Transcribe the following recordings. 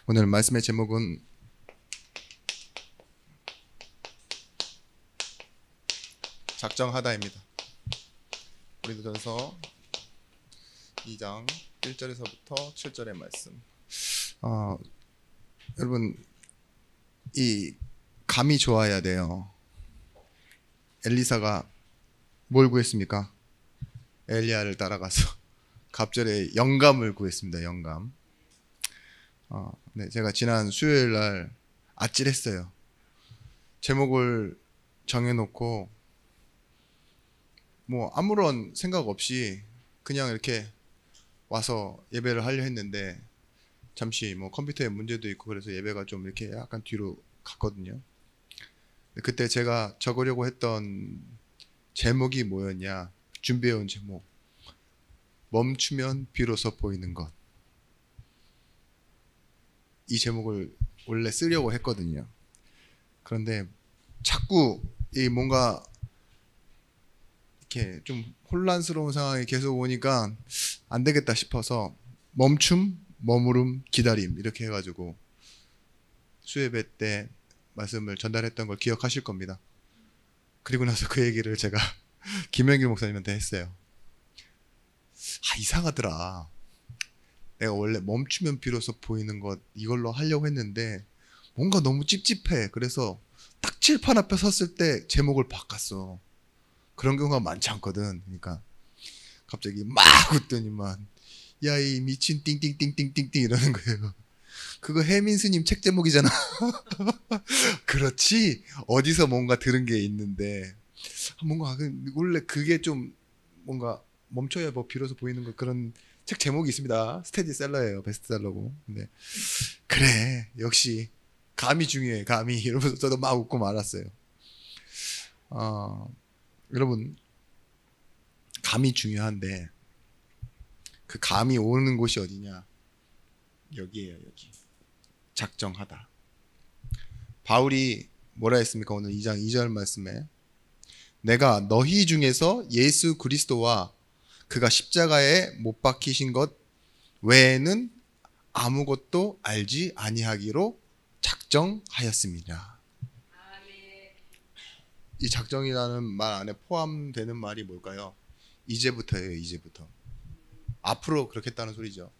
오늘 말씀의 제목은 작정하다입니다. 고린도전서 2장 1절에서부터 7절의 말씀. 여러분, 이 감이 좋아야 돼요. 엘리사가 뭘 구했습니까? 엘리야를 따라가서 갑절에 영감을 구했습니다. 영감. 네, 제가 지난 수요일 날 아찔했어요. 제목을 정해놓고 뭐 아무런 생각 없이 그냥 이렇게 와서 예배를 하려 했는데 잠시 뭐 컴퓨터에 문제도 있고 그래서 예배가 좀 이렇게 약간 뒤로 갔거든요. 그때 제가 적으려고 했던 제목이 뭐였냐? 준비해온 제목. 멈추면 비로소 보이는 것. 이 제목을 원래 쓰려고 했거든요. 그런데 자꾸 이 뭔가 이렇게 좀 혼란스러운 상황이 계속 오니까 안 되겠다 싶어서 멈춤, 머무름, 기다림 이렇게 해가지고 수예배 때 말씀을 전달했던 걸 기억하실 겁니다. 그리고 나서 그 얘기를 제가 김영길 목사님한테 했어요. 이상하더라. 내가 원래 멈추면 비로소 보이는 것 이걸로 하려고 했는데 뭔가 너무 찝찝해. 그래서 딱 칠판 앞에 섰을 때 제목을 바꿨어. 그런 경우가 많지 않거든. 그러니까 갑자기 막 웃더니만 야 이 미친 띵띵띵띵띵띵 이러는 거예요. 그거 혜민 스님 책 제목이잖아. 그렇지. 어디서 뭔가 들은 게 있는데 뭔가 원래 그게 좀 뭔가 멈춰야 뭐 비로소 보이는 거 그런 책 제목이 있습니다. 스테디셀러예요. 베스트셀러고. 근데 그래 역시 감이 중요해. 감이 이러면서 저도 막 웃고 말았어요. 여러분 감이 중요한데 그 감이 오는 곳이 어디냐? 여기에요. 여기. 작정하다. 바울이 뭐라 했습니까? 오늘 2장 2절 말씀에 내가 너희 중에서 예수 그리스도와 그가 십자가에 못 박히신 것 외에는 아무것도 알지 아니하기로 작정하였습니다. 이 작정이라는 말 안에 포함되는 말이 뭘까요? 이제부터예요. 이제부터. 앞으로 그렇겠다는 소리죠.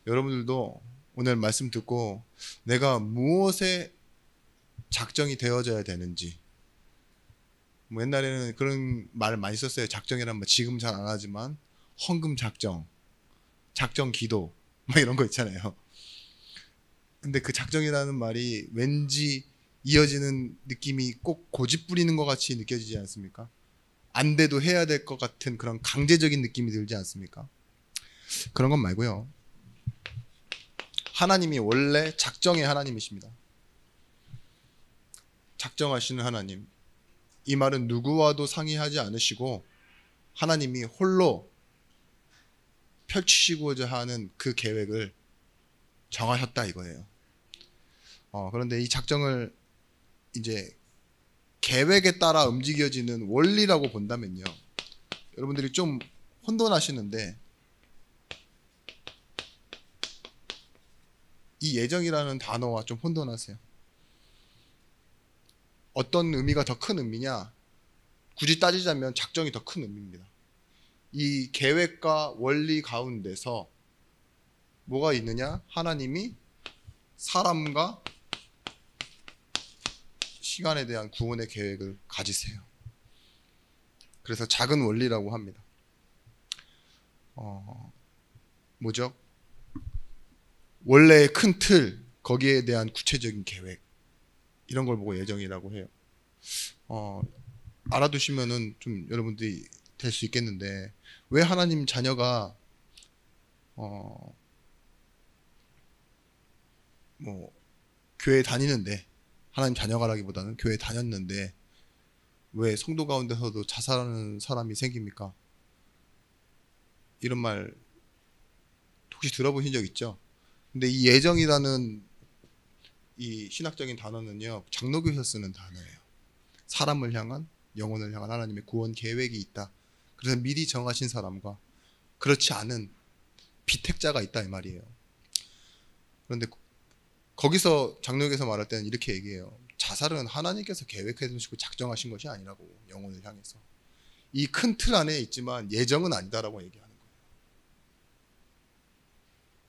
여러분들도 오늘 말씀 듣고 내가 무엇에 작정이 되어져야 되는지, 뭐 옛날에는 그런 말을 많이 썼어요. 작정이란 말 지금 잘 안 하지만 헌금 작정, 작정 기도 뭐 이런 거 있잖아요. 근데 그 작정이라는 말이 왠지 이어지는 느낌이 꼭 고집 부리는 것 같이 느껴지지 않습니까? 안 돼도 해야 될 것 같은 그런 강제적인 느낌이 들지 않습니까? 그런 건 말고요. 하나님이 원래 작정의 하나님이십니다. 작정하시는 하나님. 이 말은 누구와도 상의하지 않으시고 하나님이 홀로 펼치시고자 하는 그 계획을 정하셨다 이거예요. 그런데 이 작정을 이제 계획에 따라 움직여지는 원리라고 본다면요. 여러분들이 좀 혼돈하시는데 이 예정이라는 단어와 좀 혼돈하세요. 어떤 의미가 더 큰 의미냐? 굳이 따지자면 작정이 더 큰 의미입니다. 이 계획과 원리 가운데서 뭐가 있느냐? 하나님이 사람과 시간에 대한 구원의 계획을 가지세요. 그래서 작은 원리라고 합니다. 뭐죠? 원래의 큰 틀, 거기에 대한 구체적인 계획 이런 걸 보고 예정이라고 해요. 알아두시면은 좀 여러분들이 될 수 있겠는데 왜 하나님 자녀가 뭐 교회 다니는데 하나님 자녀가라기보다는 교회 다녔는데 왜 성도 가운데서도 자살하는 사람이 생깁니까? 이런 말 혹시 들어보신 적 있죠? 근데 이 예정이라는 이 신학적인 단어는요 장로교에서 쓰는 단어예요. 사람을 향한 영혼을 향한 하나님의 구원 계획이 있다. 그래서 미리 정하신 사람과 그렇지 않은 비택자가 있다 이 말이에요. 그런데 거기서 장로교에서 말할 때는 이렇게 얘기해요. 자살은 하나님께서 계획해 두시고 작정하신 것이 아니라고, 영혼을 향해서. 이 큰 틀 안에 있지만 예정은 아니다라고 얘기하는 거예요.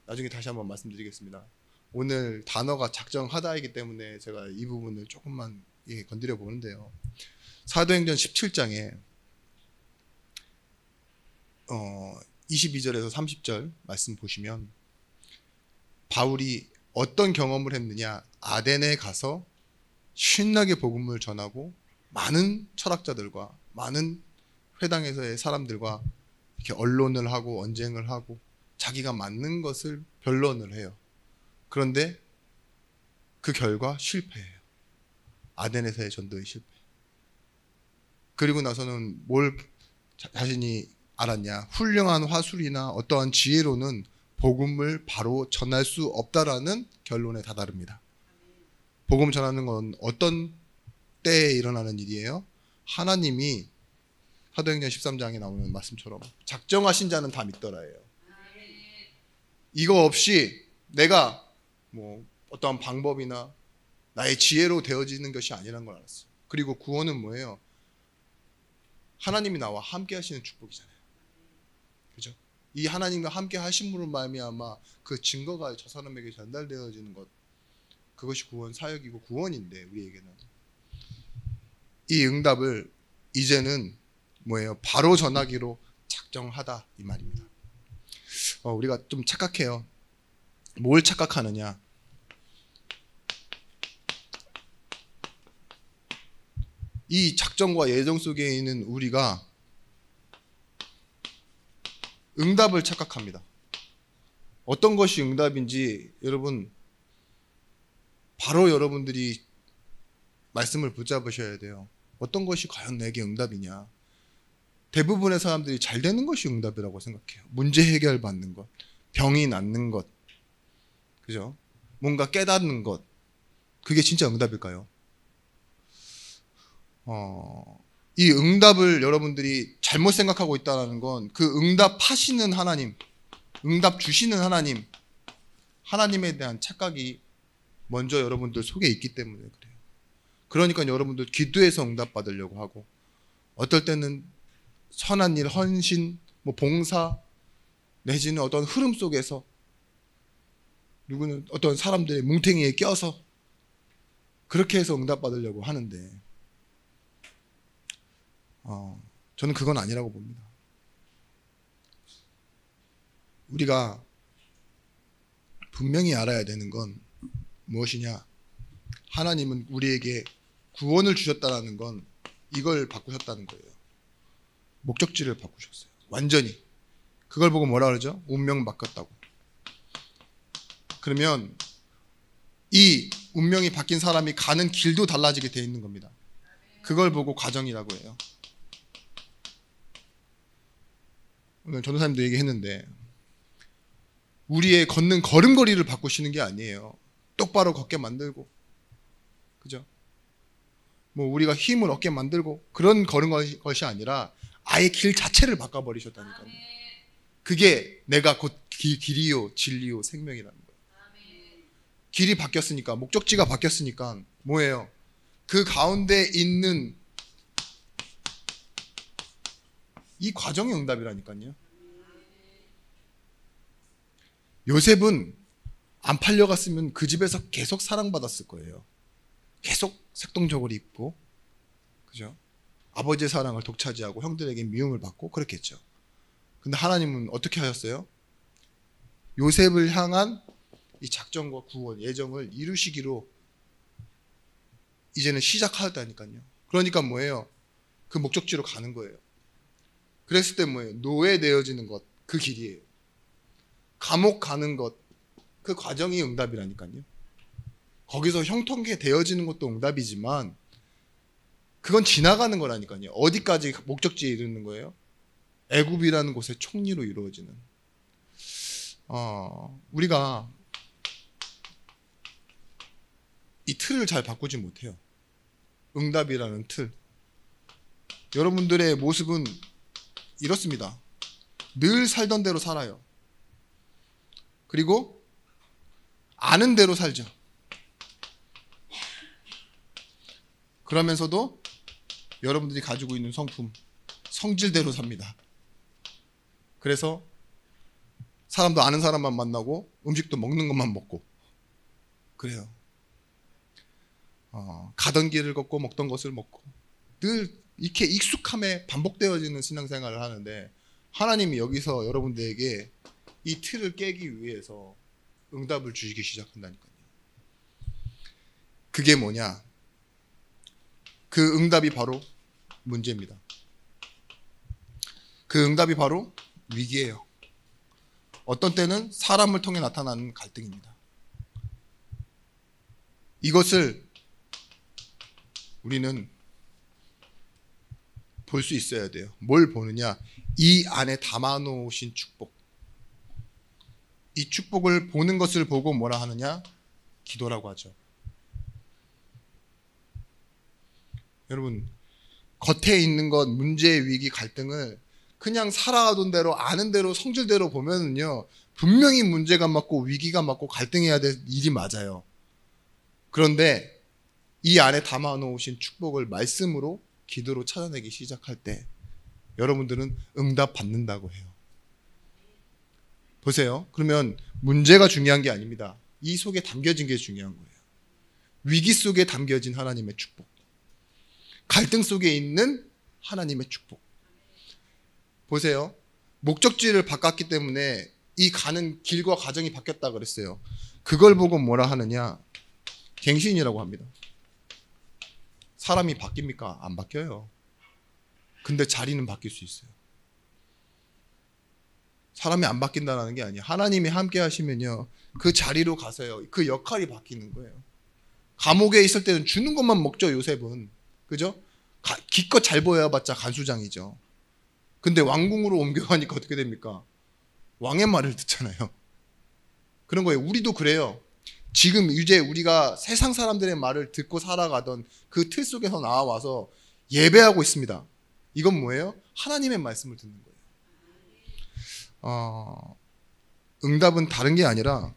나중에 다시 한번 말씀드리겠습니다. 오늘 단어가 작정하다이기 때문에 제가 이 부분을 조금만 건드려 보는데요. 사도행전 17장에 22절에서 30절 말씀 보시면 바울이 어떤 경험을 했느냐, 아덴에 가서 신나게 복음을 전하고 많은 철학자들과 많은 회당에서의 사람들과 이렇게 언론을 하고 언쟁을 하고 자기가 맞는 것을 변론을 해요. 그런데 그 결과 실패해요. 아덴에서의 전도의 실패. 그리고 나서는 뭘 자신이 알았냐, 훌륭한 화술이나 어떠한 지혜로는 복음을 바로 전할 수 없다라는 결론에 다다릅니다. 복음 전하는 건 어떤 때에 일어나는 일이에요? 하나님이 사도행전 13장에 나오는 말씀처럼 작정하신 자는 다 믿더라예요. 이거 없이 내가 뭐 어떠한 방법이나 나의 지혜로 되어지는 것이 아니라는 걸 알았어요. 그리고 구원은 뭐예요? 하나님이 나와 함께 하시는 축복이잖아요. 그죠? 이 하나님과 함께 하심으로 말미암아 그 증거가 저 사람에게 전달되어지는 것, 그것이 구원 사역이고 구원인데, 우리에게는 이 응답을 이제는 뭐예요? 바로 전하기로 작정하다, 이 말입니다. 우리가 좀 착각해요. 뭘 착각하느냐? 이 작정과 예정 속에 있는 우리가 응답을 착각합니다. 어떤 것이 응답인지 여러분 바로 여러분들이 말씀을 붙잡으셔야 돼요. 어떤 것이 과연 내게 응답이냐? 대부분의 사람들이 잘 되는 것이 응답이라고 생각해요. 문제 해결 받는 것, 병이 낫는 것, 그죠? 뭔가 깨닫는 것, 그게 진짜 응답일까요? 이 응답을 여러분들이 잘못 생각하고 있다는 건 그 응답하시는 하나님, 응답 주시는 하나님, 하나님에 대한 착각이 먼저 여러분들 속에 있기 때문에 그래요. 그러니까 여러분들 기도해서 응답 받으려고 하고, 어떨 때는 선한 일, 헌신, 봉사 내지는 어떤 흐름 속에서 누구는 어떤 사람들의 뭉탱이에 껴서 그렇게 해서 응답 받으려고 하는데 저는 그건 아니라고 봅니다. 우리가 분명히 알아야 되는 건 무엇이냐? 하나님은 우리에게 구원을 주셨다는 건 이걸 바꾸셨다는 거예요. 목적지를 바꾸셨어요. 완전히. 그걸 보고 뭐라 그러죠? 운명 바꿨다고. 그러면 이 운명이 바뀐 사람이 가는 길도 달라지게 돼 있는 겁니다. 그걸 보고 과정이라고 해요. 오늘 전도사님도 얘기했는데 우리의 걷는 걸음걸이를 바꾸시는 게 아니에요. 똑바로 걷게 만들고, 그죠? 우리가 힘을 얻게 만들고 그런 것이 아니라 아예 길 자체를 바꿔버리셨다니까요. 그게 내가 곧 길이요 진리요 생명이라는 거예요. 길이 바뀌었으니까, 목적지가 바뀌었으니까 뭐예요? 그 가운데 있는 이 과정의 응답이라니까요. 요셉은 안 팔려갔으면 그 집에서 계속 사랑받았을 거예요. 계속 색동적으로 입고, 그죠? 아버지의 사랑을 독차지하고 형들에게 미움을 받고 그렇겠죠. 근데 하나님은 어떻게 하셨어요? 요셉을 향한 이 작정과 구원, 예정을 이루시기로 이제는 시작하였다니까요. 그러니까 뭐예요? 그 목적지로 가는 거예요. 그랬을 때 뭐예요? 노예되어지는 것, 그 길이에요. 감옥 가는 것, 그 과정이 응답이라니까요. 거기서 형통케 되어지는 것도 응답이지만 그건 지나가는 거라니까요. 어디까지 목적지에 이르는 거예요? 애굽이라는 곳의 총리로 이루어지는. 우리가 이 틀을 잘 바꾸지 못해요. 응답이라는 틀. 여러분들의 모습은 이렇습니다. 늘 살던 대로 살아요. 그리고 아는 대로 살죠. 그러면서도 여러분들이 가지고 있는 성품, 성질대로 삽니다. 그래서 사람도 아는 사람만 만나고 음식도 먹는 것만 먹고 그래요. 가던 길을 걷고 먹던 것을 먹고 늘 이렇게 익숙함에 반복되어지는 신앙생활을 하는데, 하나님이 여기서 여러분들에게 이 틀을 깨기 위해서 응답을 주시기 시작한다니까요. 그게 뭐냐? 그 응답이 바로 문제입니다. 그 응답이 바로 위기예요. 어떤 때는 사람을 통해 나타나는 갈등입니다. 이것을 우리는 볼 수 있어야 돼요. 뭘 보느냐? 이 안에 담아놓으신 축복. 이 축복을 보는 것을 보고 뭐라 하느냐? 기도라고 하죠. 여러분, 겉에 있는 것, 문제, 위기, 갈등을 그냥 살아가던 대로 아는 대로 성질대로 보면은요, 분명히 문제가 맞고 위기가 맞고 갈등해야 될 일이 맞아요. 그런데 이 안에 담아놓으신 축복을 말씀으로, 기도로 찾아내기 시작할 때 여러분들은 응답 받는다고 해요. 보세요. 그러면 문제가 중요한 게 아닙니다. 이 속에 담겨진 게 중요한 거예요. 위기 속에 담겨진 하나님의 축복, 갈등 속에 있는 하나님의 축복. 보세요. 목적지를 바꿨기 때문에 이 가는 길과 과정이 바뀌었다 그랬어요. 그걸 보고 뭐라 하느냐? 갱신이라고 합니다. 사람이 바뀝니까? 안 바뀌어요. 근데 자리는 바뀔 수 있어요. 사람이 안 바뀐다는 게 아니에요. 하나님이 함께 하시면요, 그 자리로 가서요, 그 역할이 바뀌는 거예요. 감옥에 있을 때는 주는 것만 먹죠, 요셉은. 그죠? 기껏 잘 보여봤자 간수장이죠. 근데 왕궁으로 옮겨가니까 어떻게 됩니까? 왕의 말을 듣잖아요. 그런 거예요. 우리도 그래요. 지금 이제 우리가 세상 사람들의 말을 듣고 살아가던 그 틀 속에서 나와서 예배하고 있습니다. 이건 뭐예요? 하나님의 말씀을 듣는 거예요. 응답은 다른 게 아니라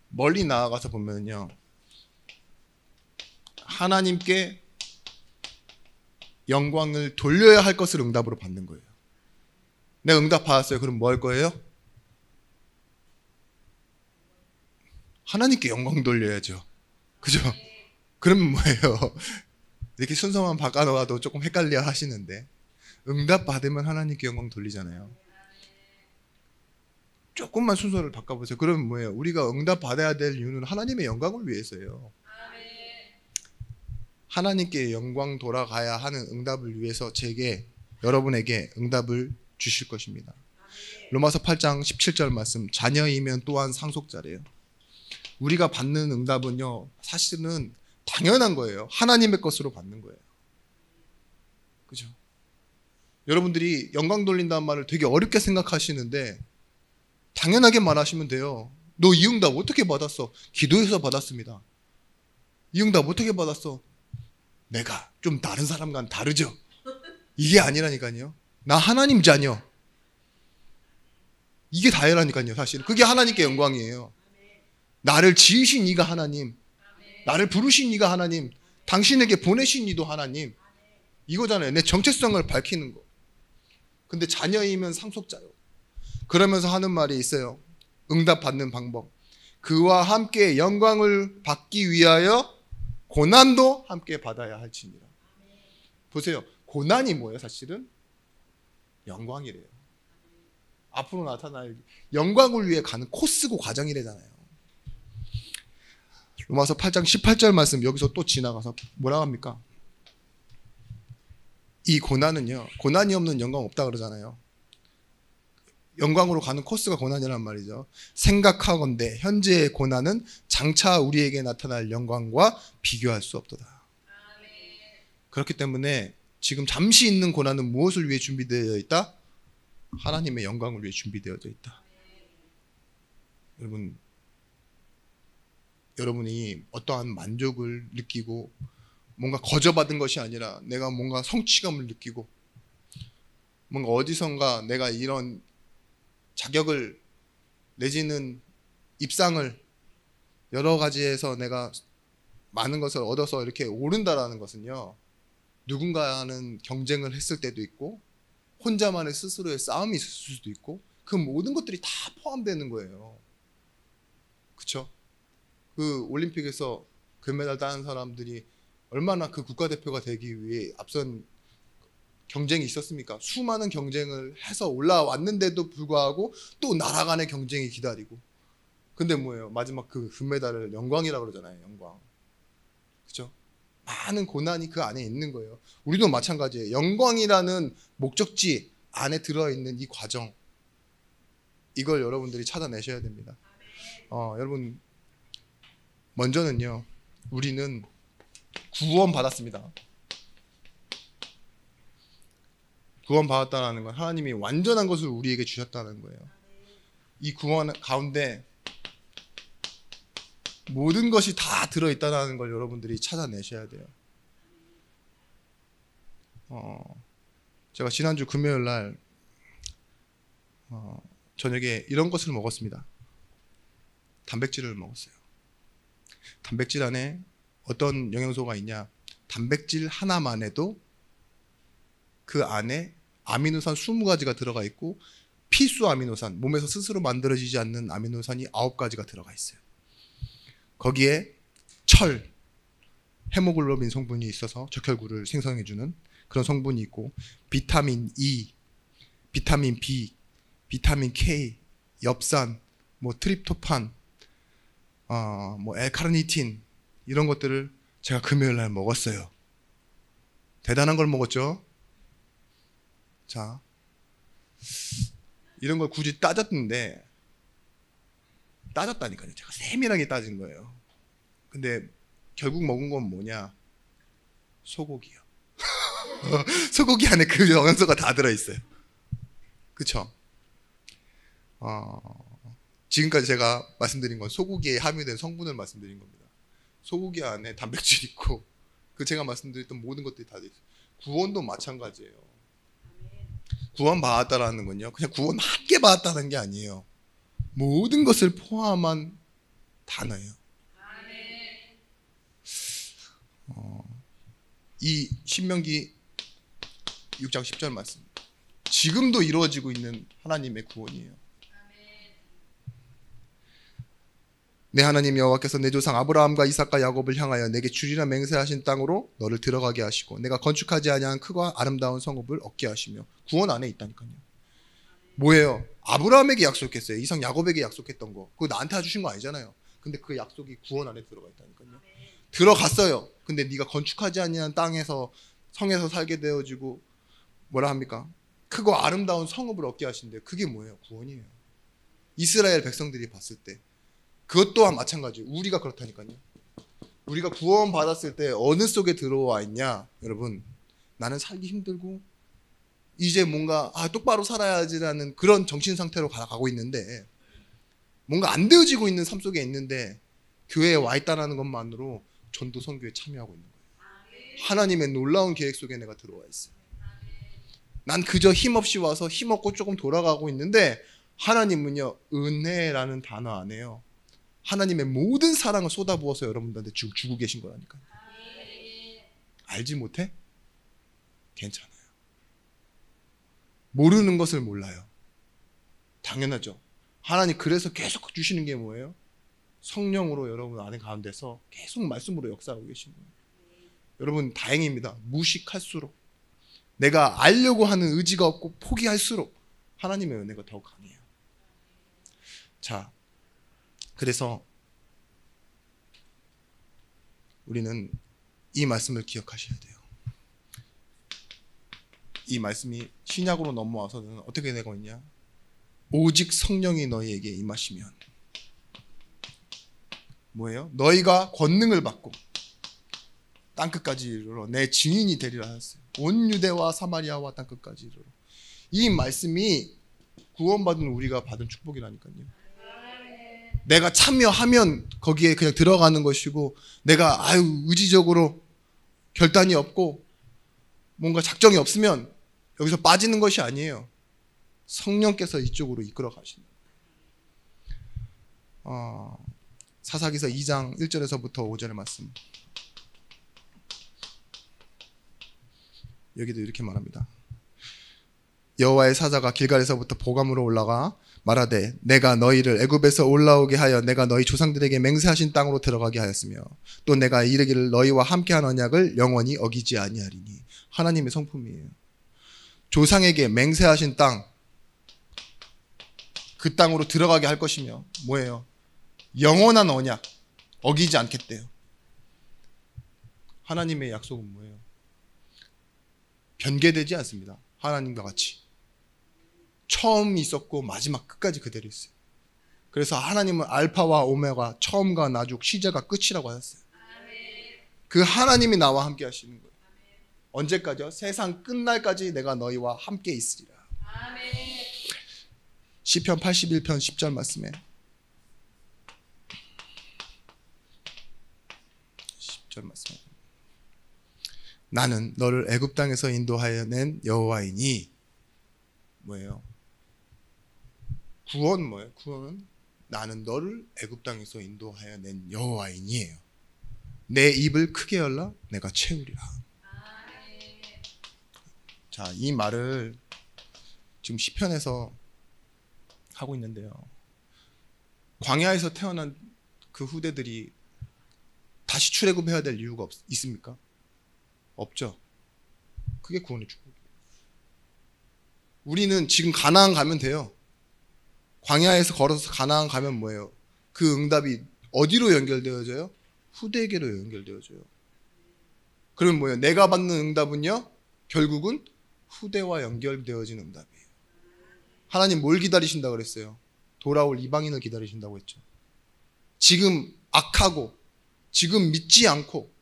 멀리 나아가서 보면요, 하나님께 영광을 돌려야 할 것을 응답으로 받는 거예요. 내가 응답 받았어요. 그럼 뭐 할 거예요? 하나님께 영광 돌려야죠. 그죠? 그러면 뭐예요? 이렇게 순서만 바꿔놓아도 조금 헷갈려 하시는데, 응답 받으면 하나님께 영광 돌리잖아요. 조금만 순서를 바꿔보세요. 그러면 뭐예요? 우리가 응답 받아야 될 이유는 하나님의 영광을 위해서예요. 하나님께 영광 돌아가야 하는 응답을 위해서 여러분에게 응답을 주실 것입니다. 로마서 8장 17절 말씀, 자녀이면 또한 상속자래요. 우리가 받는 응답은요, 사실은 당연한 거예요. 하나님의 것으로 받는 거예요. 그죠? 여러분들이 영광 돌린다는 말을 되게 어렵게 생각하시는데 당연하게 말하시면 돼요. 너 이 응답 어떻게 받았어? 기도해서 받았습니다. 이 응답 어떻게 받았어? 내가 좀 다른 사람과는 다르죠? 이게 아니라니까요. 나 하나님 자녀. 이게 다예라니까요. 사실 그게 하나님께 영광이에요. 나를 지으신 이가 하나님, 나를 부르신 이가 하나님, 당신에게 보내신 이도 하나님, 이거잖아요. 내 정체성을 밝히는 거. 근데 자녀이면 상속자요. 그러면서 하는 말이 있어요. 응답 받는 방법. 그와 함께 영광을 받기 위하여 고난도 함께 받아야 할지니라. 보세요. 고난이 뭐예요? 사실은 영광이래요. 앞으로 나타날 영광을 위해 가는 코스고 과정이래잖아요. 로마서 8장 18절 말씀 여기서 또 지나가서 뭐라고 합니까? 이 고난은요, 고난이 없는 영광 없다 그러잖아요. 영광으로 가는 코스가 고난이란 말이죠. 생각하건대 현재의 고난은 장차 우리에게 나타날 영광과 비교할 수 없도다. 그렇기 때문에 지금 잠시 있는 고난은 무엇을 위해 준비되어 있다? 하나님의 영광을 위해 준비되어져 있다. 여러분이 어떠한 만족을 느끼고 뭔가 거저받은 것이 아니라 내가 뭔가 성취감을 느끼고 뭔가 어디선가 내가 이런 자격을 내지는 입상을 여러 가지에서 내가 많은 것을 얻어서 이렇게 오른다라는 것은요, 누군가는 경쟁을 했을 때도 있고 혼자만의 스스로의 싸움이 있을 수도 있고 그 모든 것들이 다 포함되는 거예요. 그쵸? 그 올림픽에서 금메달 따는 사람들이 얼마나 그 국가대표가 되기 위해 앞선 경쟁이 있었습니까? 수많은 경쟁을 해서 올라왔는데도 불구하고 또 나라 간의 경쟁이 기다리고, 근데 뭐예요? 마지막 그 금메달을 영광이라고 그러잖아요. 영광. 그죠? 많은 고난이 그 안에 있는 거예요. 우리도 마찬가지예요. 영광이라는 목적지 안에 들어있는 이 과정, 이걸 여러분들이 찾아내셔야 됩니다. 여러분, 먼저는요, 우리는 구원 받았습니다. 구원 받았다는 건 하나님이 완전한 것을 우리에게 주셨다는 거예요. 이 구원 가운데 모든 것이 다 들어있다는 걸 여러분들이 찾아내셔야 돼요. 제가 지난주 금요일 날 저녁에 이런 것을 먹었습니다. 단백질을 먹었어요. 단백질 안에 어떤 영양소가 있냐? 단백질 하나만 해도 그 안에 아미노산 20가지가 들어가 있고 필수 아미노산, 몸에서 스스로 만들어지지 않는 아미노산이 9가지가 들어가 있어요. 거기에 철, 헤모글로빈 성분이 있어서 적혈구를 생성해주는 그런 성분이 있고, 비타민 E, 비타민 B, 비타민 K, 엽산, 뭐 트립토판, 뭐 엘카르니틴, 이런 것들을 제가 금요일 날 먹었어요. 대단한 걸 먹었죠. 자, 이런 걸 굳이 따졌는데, 따졌다니까요. 제가 세밀하게 따진 거예요. 근데 결국 먹은 건 뭐냐? 소고기요. 소고기 안에 그 영양소가 다 들어있어요. 그쵸? 지금까지 제가 말씀드린 건 소고기에 함유된 성분을 말씀드린 겁니다. 소고기 안에 단백질 있고, 그 제가 말씀드렸던 모든 것들이 다 있어요. 구원도 마찬가지예요. 구원 받았다라는 건요, 그냥 구원 한 개 받았다는 게 아니에요. 모든 것을 포함한 단어예요. 이 신명기 6장 10절 말씀, 지금도 이루어지고 있는 하나님의 구원이에요. 내 하나님 여호와께서 내 조상 아브라함과 이삭과 야곱을 향하여 내게 주리라 맹세하신 땅으로 너를 들어가게 하시고 내가 건축하지 아니한 크고 아름다운 성읍을 얻게 하시며. 구원 안에 있다니까요. 뭐예요? 아브라함에게 약속했어요. 이삭 야곱에게 약속했던 거, 그거 나한테 주신 거 아니잖아요. 근데 그 약속이 구원 안에 들어가 있다니까요. 들어갔어요. 근데 네가 건축하지 아니한 땅에서, 성에서 살게 되어지고, 뭐라 합니까? 크고 아름다운 성읍을 얻게 하신대. 그게 뭐예요? 구원이에요. 이스라엘 백성들이 봤을 때 그것 또한 마찬가지예요. 우리가 그렇다니까요. 우리가 구원 받았을 때 어느 속에 들어와 있냐? 여러분, 나는 살기 힘들고 이제 뭔가 똑바로 살아야지라는 그런 정신 상태로 가고 있는데, 뭔가 안 되어지고 있는 삶 속에 있는데 교회에 와 있다는 것만으로 전도 선교에 참여하고 있는 거예요. 하나님의 놀라운 계획 속에 내가 들어와 있어요. 난 그저 힘없이 와서 힘없고 조금 돌아가고 있는데, 하나님은요, 은혜라는 단어 안에요, 하나님의 모든 사랑을 쏟아부어서 여러분들한테 주고 계신 거라니까요. 알지 못해? 괜찮아요. 모르는 것을 몰라요. 당연하죠. 하나님 그래서 계속 주시는 게 뭐예요? 성령으로 여러분 안에 가운데서 계속 말씀으로 역사하고 계신 거예요. 여러분 다행입니다. 무식할수록, 내가 알려고 하는 의지가 없고 포기할수록 하나님의 은혜가 더욱 강해요. 자, 그래서 우리는 이 말씀을 기억하셔야 돼요. 이 말씀이 신약으로 넘어와서는 어떻게 되고 있냐? 오직 성령이 너희에게 임하시면 뭐예요? 너희가 권능을 받고 땅끝까지 이르러 내 증인이 되리라 하셨어요. 온 유대와 사마리아와 땅끝까지 이르러. 이 말씀이 구원받은 우리가 받은 축복이라니까요. 내가 참여하면 거기에 그냥 들어가는 것이고, 내가 의지적으로 결단이 없고 뭔가 작정이 없으면 여기서 빠지는 것이 아니에요. 성령께서 이쪽으로 이끌어 가시는. 사사기서 2장 1절에서부터 5절의 말씀 여기도 이렇게 말합니다. 여호와의 사자가 길갈에서부터 보감으로 올라가 말하되 내가 너희를 애굽에서 올라오게 하여 내가 너희 조상들에게 맹세하신 땅으로 들어가게 하였으며 또 내가 이르기를 너희와 함께한 언약을 영원히 어기지 아니하리니. 하나님의 성품이에요. 조상에게 맹세하신 땅, 그 땅으로 들어가게 할 것이며 뭐예요? 영원한 언약 어기지 않겠대요. 하나님의 약속은 뭐예요? 변개되지 않습니다. 하나님과 같이 처음 있었고 마지막 끝까지 그대로 있어요. 그래서 하나님은 알파와 오메가, 처음과 나중, 시제가 끝이라고 하셨어요. 그 하나님이 나와 함께 하시는 거예요. 언제까지요? 세상 끝날까지 내가 너희와 함께 있으리라. 시편 81편 10절 말씀에 10절 말씀에 나는 너를 애굽 땅에서 인도하여 낸 여호와이니. 뭐예요? 구원 뭐예요? 구원은 나는 너를 애굽 땅에서 인도하여 낸 여호와이니예요. 내 입을 크게 열라 내가 채우리라. 자, 이 말을 지금 시편에서 하고 있는데요. 광야에서 태어난 그 후대들이 다시 출애굽해야 될 이유가 있습니까? 없죠. 그게 구원의 축복이에요. 우리는 지금 가나안 가면 돼요. 광야에서 걸어서 가나안 가면 뭐예요? 그 응답이 어디로 연결되어져요? 후대에게로 연결되어져요. 그러면 뭐예요? 내가 받는 응답은요? 결국은 후대와 연결되어진 응답이에요. 하나님 뭘 기다리신다 그랬어요? 돌아올 이방인을 기다리신다고 했죠. 지금 악하고 지금 믿지 않고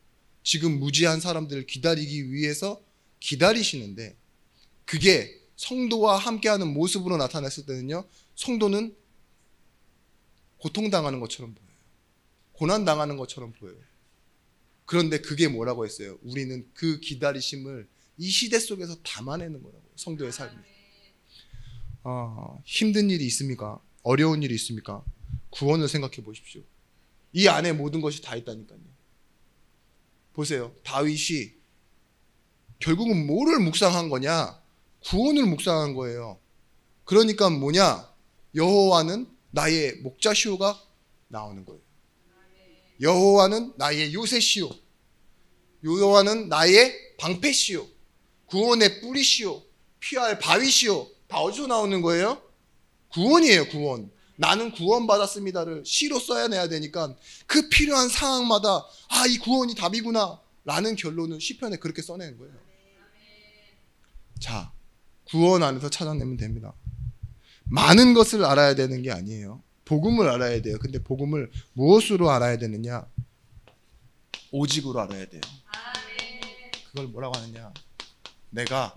지금 무지한 사람들을 기다리기 위해서 기다리시는데, 그게 성도와 함께하는 모습으로 나타났을 때는요, 성도는 고통당하는 것처럼 보여요. 고난당하는 것처럼 보여요. 그런데 그게 뭐라고 했어요? 우리는 그 기다리심을 이 시대 속에서 담아내는 거라고요. 성도의 삶이. 힘든 일이 있습니까? 어려운 일이 있습니까? 구원을 생각해 보십시오. 이 안에 모든 것이 다 있다니까요. 보세요. 다윗이 결국은 뭐를 묵상한 거냐? 구원을 묵상한 거예요. 그러니까 뭐냐? 여호와는 나의 목자시오가 나오는 거예요. 여호와는 나의 요새시오. 여호와는 나의 방패시오. 구원의 뿌리시오. 피할 바위시오. 다 어디서 나오는 거예요? 구원이에요, 구원. 나는 구원받았습니다를 시로 써야내야 되니까 그 필요한 상황마다 이 구원이 답이구나 라는 결론을 시편에 그렇게 써내는 거예요. 자, 구원 안에서 찾아내면 됩니다. 많은 것을 알아야 되는 게 아니에요. 복음을 알아야 돼요. 근데 복음을 무엇으로 알아야 되느냐? 오직으로 알아야 돼요. 그걸 뭐라고 하느냐? 내가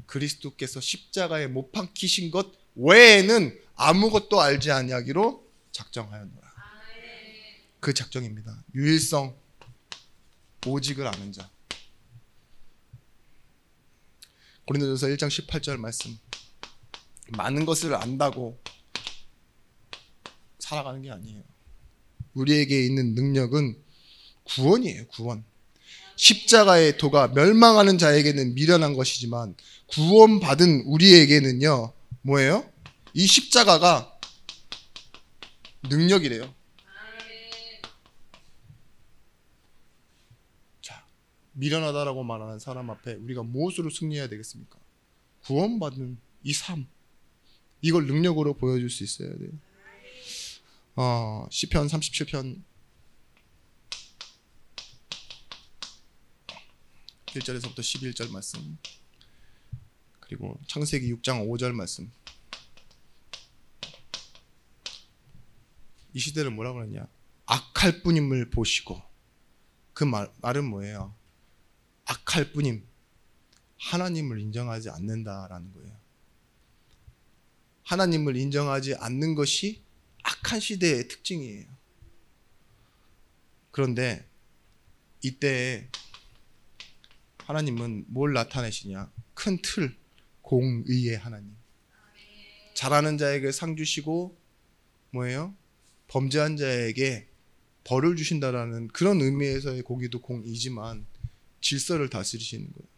그리스도께서 십자가에 못 박히신 것 외에는 아무것도 알지 아니하기로 작정하였노라. 그 작정입니다. 유일성, 오직을 아는 자. 고린도전서 1장 18절 말씀. 많은 것을 안다고 살아가는 게 아니에요. 우리에게 있는 능력은 구원이에요. 구원. 십자가의 도가 멸망하는 자에게는 미련한 것이지만 구원받은 우리에게는요, 뭐예요? 이 십자가가 능력이래요. 자, 미련하다라고 말하는 사람 앞에 우리가 무엇으로 승리해야 되겠습니까? 구원받은 이 삶, 이걸 능력으로 보여줄 수 있어야 돼요. 시편 37편 1절에서부터 11절 말씀, 그리고 창세기 6장 5절 말씀. 이 시대를 뭐라고 그러냐? 악할 뿐임을 보시고. 그 말은 뭐예요? 악할 뿐임, 하나님을 인정하지 않는다라는 거예요. 하나님을 인정하지 않는 것이 악한 시대의 특징이에요. 그런데 이때 하나님은 뭘 나타내시냐? 큰 틀, 공의의 하나님. 잘하는 자에게 상 주시고 뭐예요? 범죄한 자에게 벌을 주신다라는 그런 의미에서의 공의도 공의지만 질서를 다스리시는 거예요.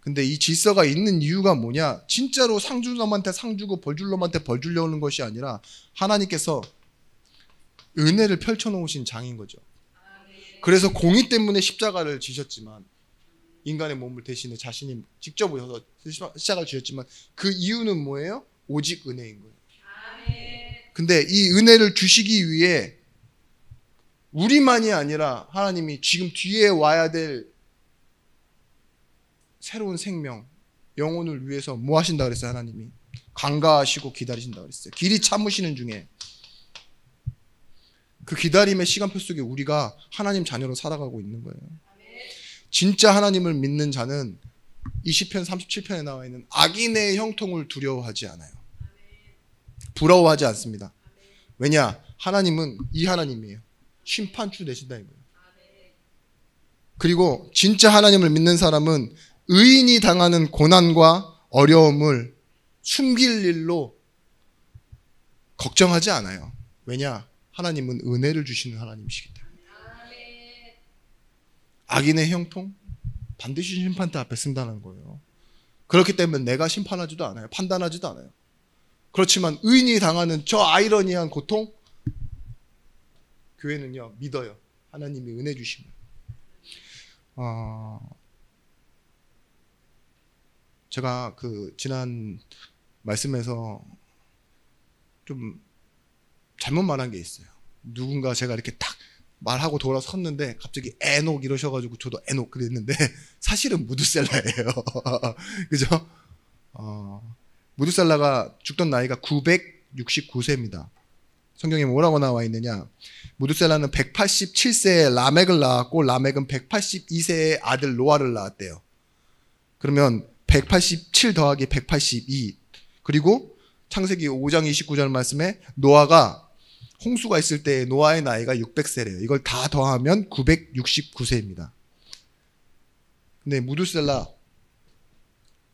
근데 이 질서가 있는 이유가 뭐냐? 진짜로 상 줄 놈한테 상 주고 벌 줄 놈한테 벌 주려는 것이 아니라 하나님께서 은혜를 펼쳐놓으신 장인 거죠. 그래서 공의 때문에 십자가를 지셨지만, 인간의 몸을 대신해 자신이 직접 오셔서 십자가를 지셨지만, 그 이유는 뭐예요? 오직 은혜인 거예요. 근데 이 은혜를 주시기 위해 우리만이 아니라 하나님이 지금 뒤에 와야 될 새로운 생명, 영혼을 위해서 뭐 하신다 그랬어요? 하나님이 간과하시고 기다리신다 그랬어요. 길이 참으시는 중에 그 기다림의 시간표 속에 우리가 하나님 자녀로 살아가고 있는 거예요. 진짜 하나님을 믿는 자는 이 시편 37편에 나와 있는 악인의 형통을 두려워하지 않아요. 부러워하지 않습니다. 왜냐? 하나님은 이 하나님이에요. 심판주 되신다 이거예요. 그리고 진짜 하나님을 믿는 사람은 의인이 당하는 고난과 어려움을 숨길 일로 걱정하지 않아요. 왜냐? 하나님은 은혜를 주시는 하나님이시기 때문에. 악인의 형통? 반드시 심판대 앞에 쓴다는 거예요. 그렇기 때문에 내가 심판하지도 않아요. 판단하지도 않아요. 그렇지만 의인이 당하는 저 아이러니한 고통? 교회는요, 믿어요. 하나님이 은혜 주심을. 제가 지난 말씀에서 좀 잘못 말한 게 있어요. 누군가 제가 이렇게 딱 말하고 돌아섰는데 갑자기 에녹 이러셔가지고 저도 에녹 그랬는데 사실은 무드셀라예요. 그죠? 무드셀라가 죽던 나이가 969세입니다. 성경에 뭐라고 나와 있느냐? 무드셀라는 187세에 라멕을 낳았고 라멕은 182세에 아들 노아를 낳았대요. 그러면 187 더하기 182, 그리고 창세기 5장 29절 말씀에 노아가 홍수가 있을 때 노아의 나이가 600세래요. 이걸 다 더하면 969세입니다. 근데 무드셀라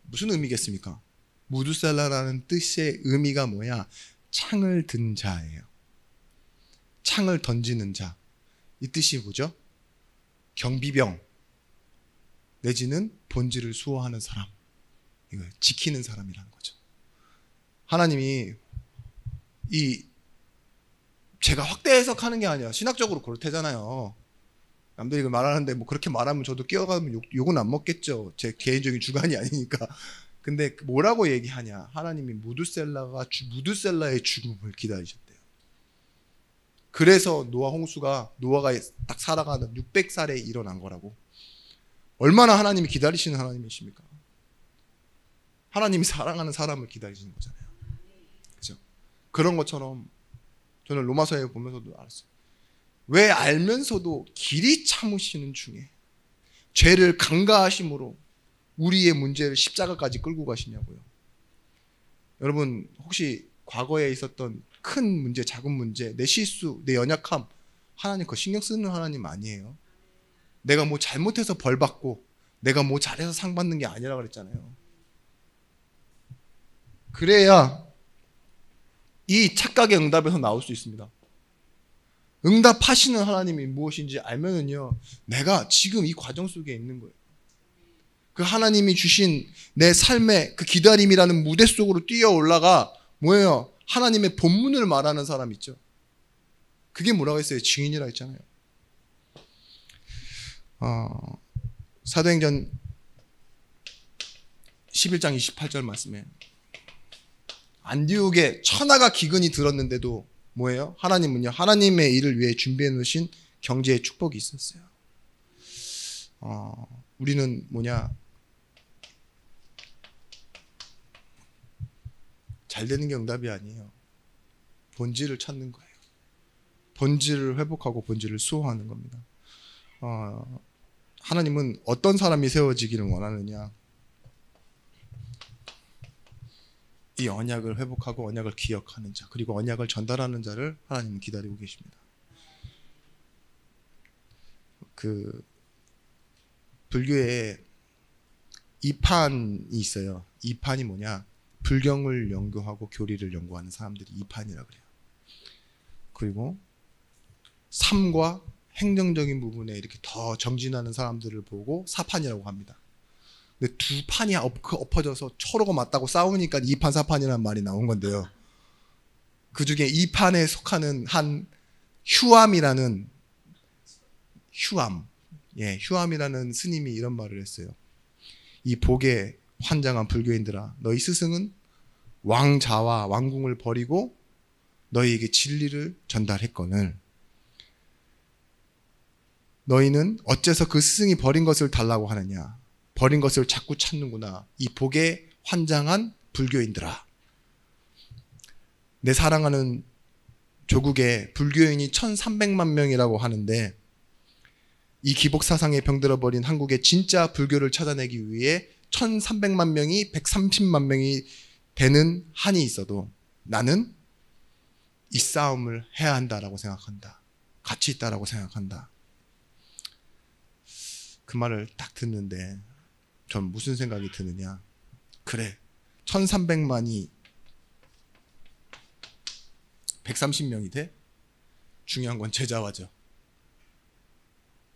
무슨 의미겠습니까? 무드셀라라는 뜻의 의미가 뭐야? 창을 든 자예요. 창을 던지는 자. 이 뜻이 뭐죠? 경비병 내지는 본질을 수호하는 사람, 이거 지키는 사람이라는 거죠. 하나님이 제가 확대 해석하는 게 아니라 신학적으로 그렇대잖아요. 남들이 이걸 말하는데 뭐 그렇게 말하면 저도 끼어가면 욕은 안 먹겠죠. 제 개인적인 주관이 아니니까. 근데 뭐라고 얘기하냐? 하나님이 무드셀라의 죽음을 기다리셨대요. 그래서 노아가 딱 살아가는 600살에 일어난 거라고. 얼마나 하나님이 기다리시는 하나님이십니까? 하나님이 사랑하는 사람을 기다리시는 거잖아요. 그죠? 그런 것처럼 저는 로마서에 보면서도 알았어요. 왜 알면서도 길이 참으시는 중에 죄를 간과하심으로 우리의 문제를 십자가까지 끌고 가시냐고요. 여러분 혹시 과거에 있었던 큰 문제, 작은 문제, 내 실수, 내 연약함, 하나님 그거 신경 쓰는 하나님 아니에요. 내가 뭐 잘못해서 벌 받고 내가 뭐 잘해서 상 받는 게 아니라 그랬잖아요. 그래야 이 착각의 응답에서 나올 수 있습니다. 응답하시는 하나님이 무엇인지 알면은요, 내가 지금 이 과정 속에 있는 거예요. 그 하나님이 주신 내 삶의 그 기다림이라는 무대 속으로 뛰어 올라가 뭐예요? 하나님의 본문을 말하는 사람 있죠. 그게 뭐라고 했어요? 증인이라 했잖아요. 사도행전 11장 28절 말씀에 안디옥에 천하가 기근이 들었는데도 뭐예요? 하나님은요, 하나님의 일을 위해 준비해 놓으신 경제의 축복이 있었어요. 우리는 뭐냐? 잘 되는 게 응답이 아니에요. 본질을 찾는 거예요. 본질을 회복하고 본질을 수호하는 겁니다. 하나님은 어떤 사람이 세워지기를 원하느냐? 이 언약을 회복하고 언약을 기억하는 자, 그리고 언약을 전달하는 자를 하나님은 기다리고 계십니다. 불교에 이판이 있어요. 이판이 뭐냐? 불경을 연구하고 교리를 연구하는 사람들이 이판이라고 그래요. 그리고 삶과 행정적인 부분에 이렇게 더 정진하는 사람들을 보고 사판이라고 합니다. 근데 두 판이 엎어져서 서로가 맞다고 싸우니까 2판 4판이라는 말이 나온 건데요. 그 중에 2판에 속하는 한 휴암이라는 스님이 이런 말을 했어요. 이 복에 환장한 불교인들아, 너희 스승은 왕자와 왕궁을 버리고 너희에게 진리를 전달했거늘 너희는 어째서 그 스승이 버린 것을 달라고 하느냐. 버린 것을 자꾸 찾는구나. 이 복에 환장한 불교인들아. 내 사랑하는 조국에 불교인이 1300만 명이라고 하는데 이 기복사상에 병들어 버린 한국의 진짜 불교를 찾아내기 위해 1300만 명이 130만 명이 되는 한이 있어도 나는 이 싸움을 해야 한다라고 생각한다. 가치 있다라고 생각한다. 그 말을 딱 듣는데 전 무슨 생각이 드느냐. 그래, 1300만이 130명이 돼? 중요한 건 제자화죠.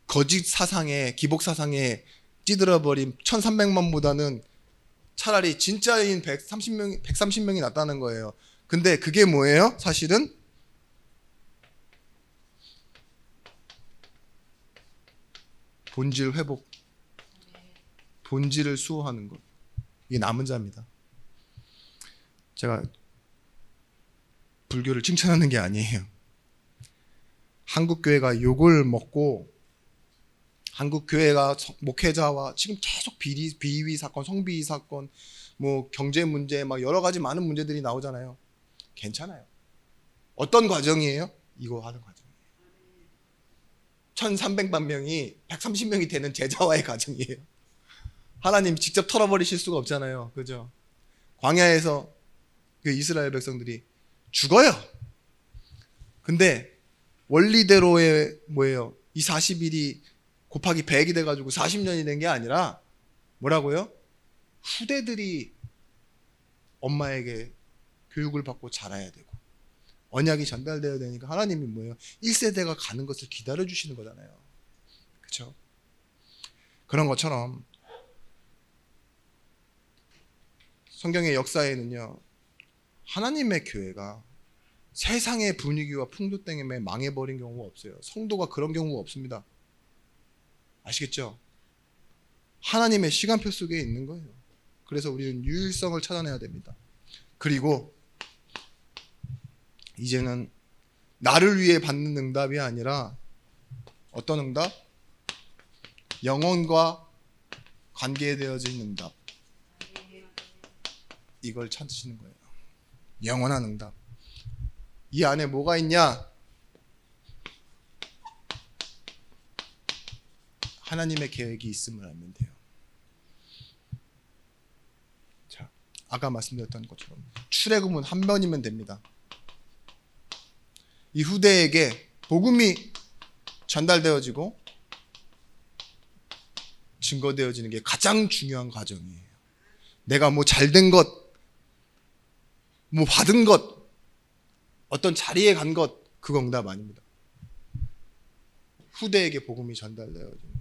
거짓 사상에, 기복 사상에 찌들어버린 1300만보다는 차라리 진짜인 130명이 낫다는 거예요. 근데 그게 뭐예요? 사실은 본질 회복, 본질을 수호하는 것. 이게 남은 자입니다. 제가 불교를 칭찬하는 게 아니에요. 한국교회가 욕을 먹고 한국교회가 목회자와 지금 계속 비위 사건, 성비위 사건, 뭐 경제 문제, 막 여러 가지 많은 문제들이 나오잖아요. 괜찮아요. 어떤 과정이에요? 이거 하는 과정이에요. 1300만 명이 130명이 되는 제자와의 과정이에요. 하나님 직접 털어버리실 수가 없잖아요. 그죠? 광야에서 그 이스라엘 백성들이 죽어요. 근데 원리대로의 뭐예요? 이 40일이 곱하기 100이 돼가지고 40년이 된 게 아니라 뭐라고요? 후대들이 엄마에게 교육을 받고 자라야 되고 언약이 전달되어야 되니까 하나님이 뭐예요? 1세대가 가는 것을 기다려주시는 거잖아요. 그렇죠? 그런 것처럼 성경의 역사에는요, 하나님의 교회가 세상의 분위기와 풍조 때문에 망해버린 경우가 없어요. 성도가 그런 경우가 없습니다. 아시겠죠? 하나님의 시간표 속에 있는 거예요. 그래서 우리는 유일성을 찾아내야 됩니다. 그리고 이제는 나를 위해 받는 응답이 아니라 어떤 응답? 영혼과 관계되어진 응답. 이걸 찾으시는 거예요. 영원한 응답. 이 안에 뭐가 있냐? 하나님의 계획이 있음을 알면 돼요. 자, 아까 말씀드렸던 것처럼 출애굽은 한 번이면 됩니다. 이 후대에게 복음이 전달되어지고 증거되어지는 게 가장 중요한 과정이에요. 내가 뭐 잘된 것, 뭐 받은 것, 어떤 자리에 간 것, 그거 응답 아닙니다. 후대에게 복음이 전달되어지는.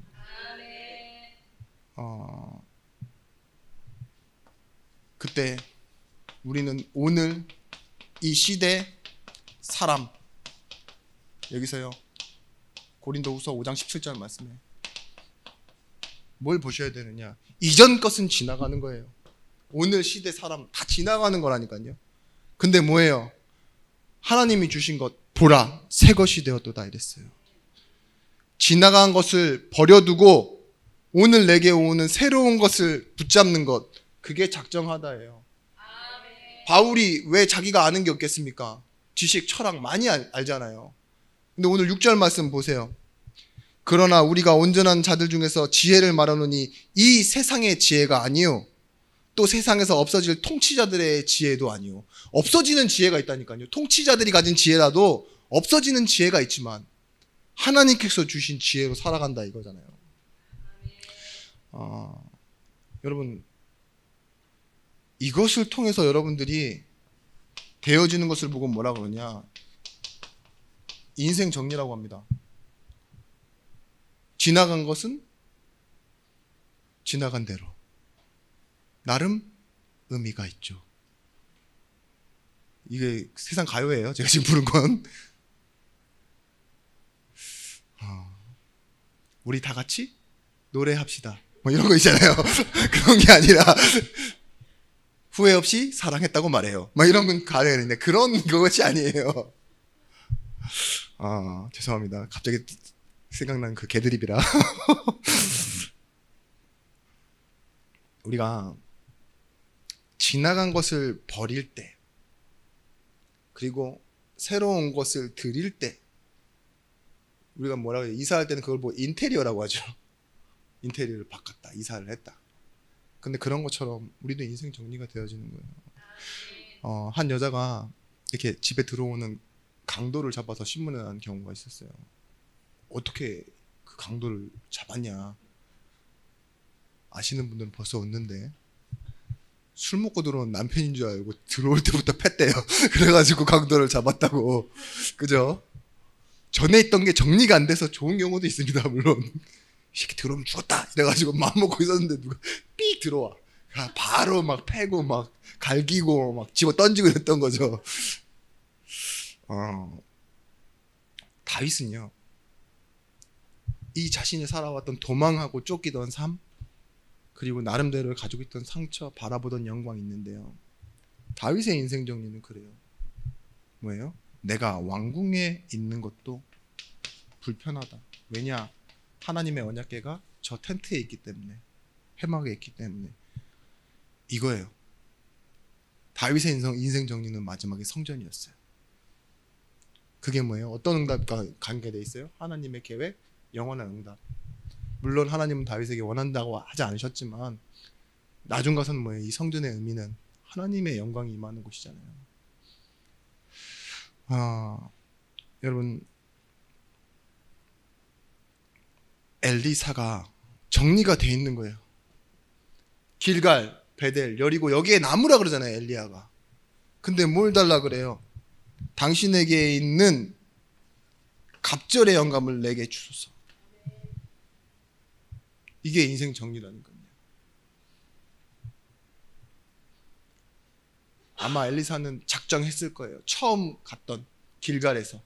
그때 우리는 오늘 이 시대 사람, 여기서요 고린도후서 5장 17절 말씀에 뭘 보셔야 되느냐? 이전 것은 지나가는 거예요. 오늘 시대 사람 다 지나가는 거라니까요. 근데 뭐예요? 하나님이 주신 것 보라 새 것이 되었도다 이랬어요. 지나간 것을 버려두고 오늘 내게 오는 새로운 것을 붙잡는 것, 그게 작정하다예요. 바울이 왜 자기가 아는 게 없겠습니까? 지식, 철학 많이 알잖아요. 근데 오늘 6절 말씀 보세요. 그러나 우리가 온전한 자들 중에서 지혜를 말하노니 이 세상의 지혜가 아니요 또 세상에서 없어질 통치자들의 지혜도 아니요. 없어지는 지혜가 있다니까요. 통치자들이 가진 지혜라도 없어지는 지혜가 있지만 하나님께서 주신 지혜로 살아간다 이거잖아요. 여러분, 이것을 통해서 여러분들이 되어지는 것을 보고 뭐라 그러냐? 인생 정리라고 합니다. 지나간 것은 지나간 대로, 나름 의미가 있죠. 이게 세상 가요예요. 제가 지금 부른 건. 우리 다 같이 노래합시다. 뭐 이런 거 있잖아요. 그런 게 아니라 후회 없이 사랑했다고 말해요. 막 이런 건 가야 되는데 그런 것이 아니에요. 죄송합니다. 갑자기 생각난 그 개드립이라. 우리가 지나간 것을 버릴 때, 그리고 새로운 것을 드릴 때, 우리가 뭐라고 해요? 이사할 때는 그걸 뭐 인테리어라고 하죠. 인테리어를 바꿨다, 이사를 했다. 근데 그런 것처럼 우리도 인생 정리가 되어지는 거예요. 한 여자가 이렇게 집에 들어오는 강도를 잡아서 신문에 난 경우가 있었어요. 어떻게 그 강도를 잡았냐? 아시는 분들은 벌써 웃는데, 술 먹고 들어온 남편인 줄 알고 들어올 때부터 팼대요. 그래가지고 강도를 잡았다고. 그죠? 전에 있던 게 정리가 안 돼서 좋은 경우도 있습니다. 물론 이 새끼 들어오면 죽었다 이래가지고 마음 먹고 있었는데 누가 삑 들어와. 바로 막 패고 막 갈기고 막 집어 던지고 이랬던 거죠. 다윗은요, 이 자신이 살아왔던 도망하고 쫓기던 삶, 그리고 나름대로 가지고 있던 상처, 바라보던 영광이 있는데요, 다윗의 인생 정리는 그래요. 뭐예요? 내가 왕궁에 있는 것도 불편하다. 왜냐? 하나님의 언약궤가 저 텐트에 있기 때문에, 회막에 있기 때문에. 이거예요. 다윗의 인생 정리는 마지막에 성전이었어요. 그게 뭐예요? 어떤 응답과 관계되어 있어요? 하나님의 계획, 영원한 응답. 물론 하나님은 다윗에게 원한다고 하지 않으셨지만 나중 가서는 뭐예요? 이 성전의 의미는 하나님의 영광이 임하는 곳이잖아요. 여러분, 엘리사가 정리가 돼 있는 거예요. 길갈, 베델, 여리고 여기에 남으라 그러잖아요, 엘리야가. 근데 뭘 달라 그래요? 당신에게 있는 갑절의 영감을 내게 주소서. 이게 인생 정리라는 겁니다. 아마 엘리사는 작정했을 거예요. 처음 갔던 길갈에서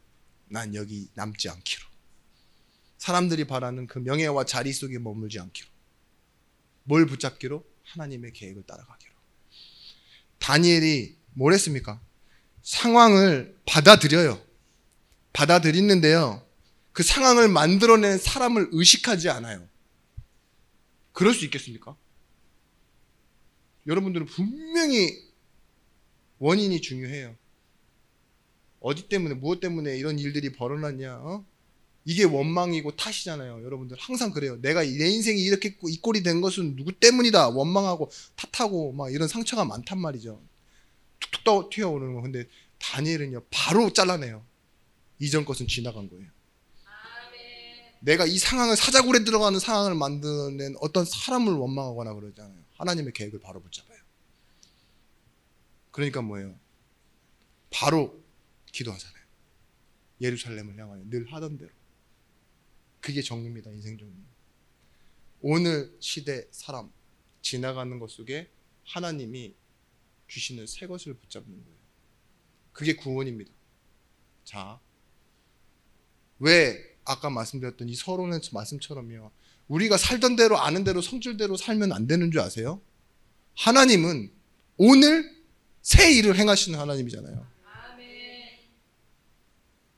난 여기 남지 않기로. 사람들이 바라는 그 명예와 자리 속에 머물지 않기로. 뭘 붙잡기로? 하나님의 계획을 따라가기로. 다니엘이 뭘 했습니까? 상황을 받아들여요. 받아들이는데요, 그 상황을 만들어낸 사람을 의식하지 않아요. 그럴 수 있겠습니까? 여러분들은 분명히 원인이 중요해요. 어디 때문에, 무엇 때문에 이런 일들이 벌어났냐? 이게 원망이고 탓이잖아요. 여러분들 항상 그래요. 내가 내 인생이 이렇게 이 꼴이 된 것은 누구 때문이다. 원망하고 탓하고 막 이런 상처가 많단 말이죠. 툭툭 튀어오르는 거. 근데 다니엘은요, 바로 잘라내요. 이전 것은 지나간 거예요. 내가 이 상황을, 사자굴에 들어가는 상황을 만드는 어떤 사람을 원망하거나 그러잖아요. 하나님의 계획을 바로 붙잡아요. 그러니까 뭐예요? 바로 기도하잖아요. 예루살렘을 향하여 늘 하던 대로. 그게 정리입니다. 인생 정리. 오늘 시대 사람, 지나가는 것 속에 하나님이 주시는 새 것을 붙잡는 거예요. 그게 구원입니다. 자, 왜 아까 말씀드렸던 이 서론의 말씀처럼요, 우리가 살던 대로 아는 대로 성질대로 살면 안 되는 줄 아세요? 하나님은 오늘 새 일을 행하시는 하나님이잖아요.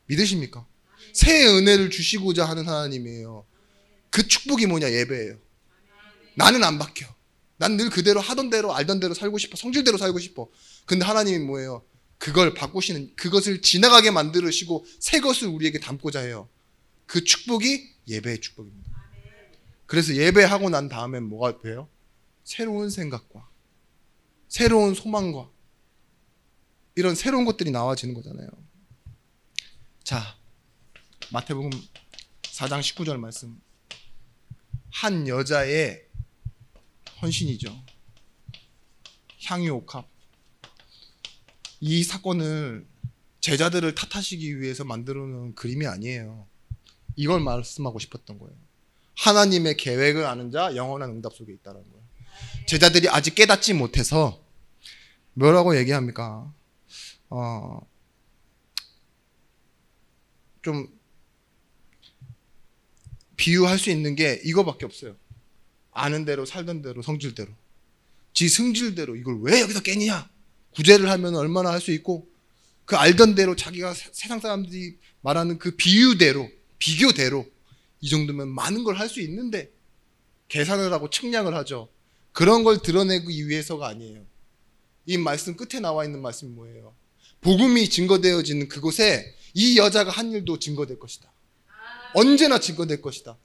믿으십니까? 새 은혜를 주시고자 하는 하나님이에요. 그 축복이 뭐냐? 예배예요. 나는 안 바뀌어. 난 늘 그대로 하던 대로 알던 대로 살고 싶어. 성질대로 살고 싶어. 근데 하나님이 뭐예요? 그걸 바꾸시는, 그것을 지나가게 만들으시고 새 것을 우리에게 담고자 해요. 그 축복이 예배의 축복입니다. 그래서 예배하고 난 다음엔 뭐가 돼요? 새로운 생각과 새로운 소망과 이런 새로운 것들이 나와지는 거잖아요. 자, 마태복음 4장 19절 말씀. 한 여자의 헌신이죠. 향유옥합. 이 사건을 제자들을 탓하시기 위해서 만들어 놓은 그림이 아니에요. 이걸 말씀하고 싶었던 거예요. 하나님의 계획을 아는 자 영원한 응답 속에 있다는 거예요. 제자들이 아직 깨닫지 못해서 뭐라고 얘기합니까? 좀 비유할 수 있는 게 이거밖에 없어요. 아는 대로 살던 대로 성질대로 지 승질대로 이걸 왜 여기서 깨냐? 구제를 하면 얼마나 할 수 있고 그 알던 대로 자기가 세상 사람들이 말하는 그 비유대로 비교대로 이 정도면 많은 걸 할 수 있는데 계산을 하고 측량을 하죠. 그런 걸 드러내기 위해서가 아니에요. 이 말씀 끝에 나와 있는 말씀이 뭐예요? 복음이 증거되어지는 그곳에 이 여자가 한 일도 증거될 것이다. 언제나 증거될 것이다.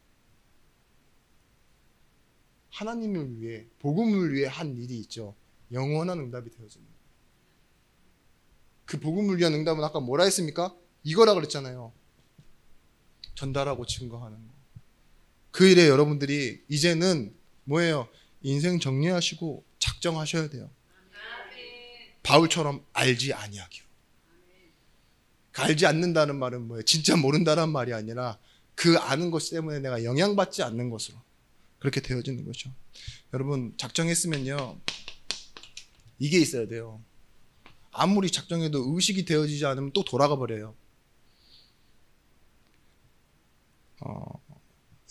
하나님을 위해 복음을 위해 한 일이 있죠. 영원한 응답이 되어지는 거예요. 그 복음을 위한 응답은 아까 뭐라 했습니까? 이거라 그랬잖아요. 전달하고 증거하는 거. 그 일에 여러분들이 이제는 뭐예요? 인생 정리하시고 작정하셔야 돼요. 바울처럼 알지 아니하기로. 알지 않는다는 말은 뭐예요? 진짜 모른다는 말이 아니라 그 아는 것 때문에 내가 영향받지 않는 것으로 그렇게 되어지는 거죠. 여러분 작정했으면요 이게 있어야 돼요. 아무리 작정해도 의식이 되어지지 않으면 또 돌아가 버려요.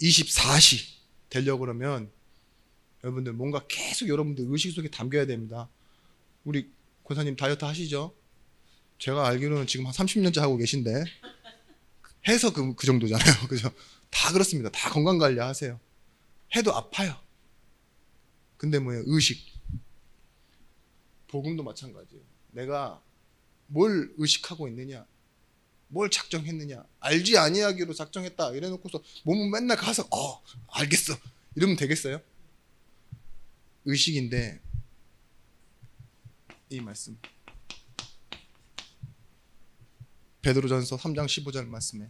24시 되려고 그러면 여러분들 뭔가 계속 여러분들 의식 속에 담겨야 됩니다. 우리 권사님 다이어트 하시죠? 제가 알기로는 지금 한 30년째 하고 계신데 해서 그 정도잖아요. 그죠? 다 그렇습니다. 다 건강관리 하세요. 해도 아파요. 근데 뭐예요? 의식. 복음도 마찬가지예요. 내가 뭘 의식하고 있느냐, 뭘 작정했느냐, 알지 아니하기로 작정했다 이래놓고서 몸은 맨날 가서 알겠어 이러면 되겠어요? 의식인데 이 말씀 베드로전서 3장 15절 말씀에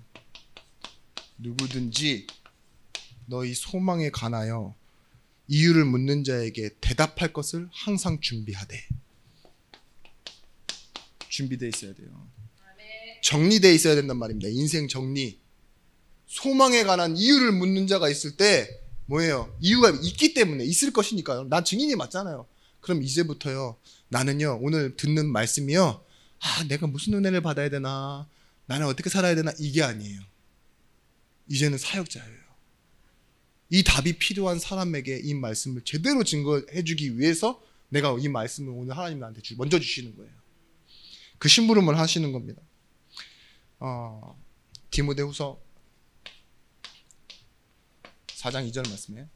누구든지 너희 소망에 관하여 이유를 묻는 자에게 대답할 것을 항상 준비하되. 준비되어 있어야 돼요. 정리되어 있어야 된단 말입니다. 인생 정리. 소망에 관한 이유를 묻는 자가 있을 때 뭐예요? 이유가 있기 때문에 있을 것이니까요. 난 증인이 맞잖아요. 그럼 이제부터요. 나는요. 오늘 듣는 말씀이요. 내가 무슨 은혜를 받아야 되나? 나는 어떻게 살아야 되나? 이게 아니에요. 이제는 사역자예요. 이 답이 필요한 사람에게 이 말씀을 제대로 증거해주기 위해서 내가 이 말씀을 오늘 하나님 나한테 먼저 주시는 거예요. 그 심부름을 하시는 겁니다. 디모데후서 4장 2절 말씀에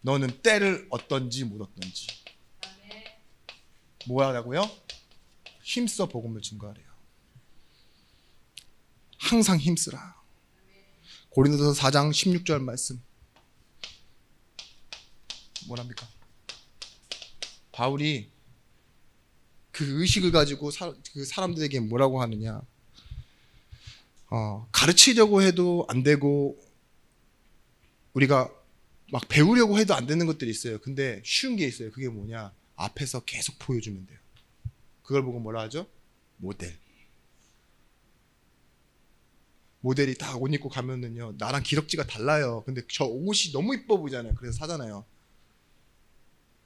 너는 때를 얻던지 못 얻던지 뭐하라고요? 힘써 복음을 증거하래요. 항상 힘쓰라. 고린도서 4장 16절 말씀 뭐랍니까? 바울이 그 의식을 가지고 그 사람들에게 뭐라고 하느냐? 가르치려고 해도 안 되고 우리가 막 배우려고 해도 안 되는 것들이 있어요. 근데 쉬운 게 있어요. 그게 뭐냐? 앞에서 계속 보여주면 돼요. 그걸 보고 뭐라 하죠? 모델. 모델이 다 옷 입고 가면은요, 나랑 기럭지가 달라요. 근데 저 옷이 너무 이뻐 보이잖아요. 그래서 사잖아요.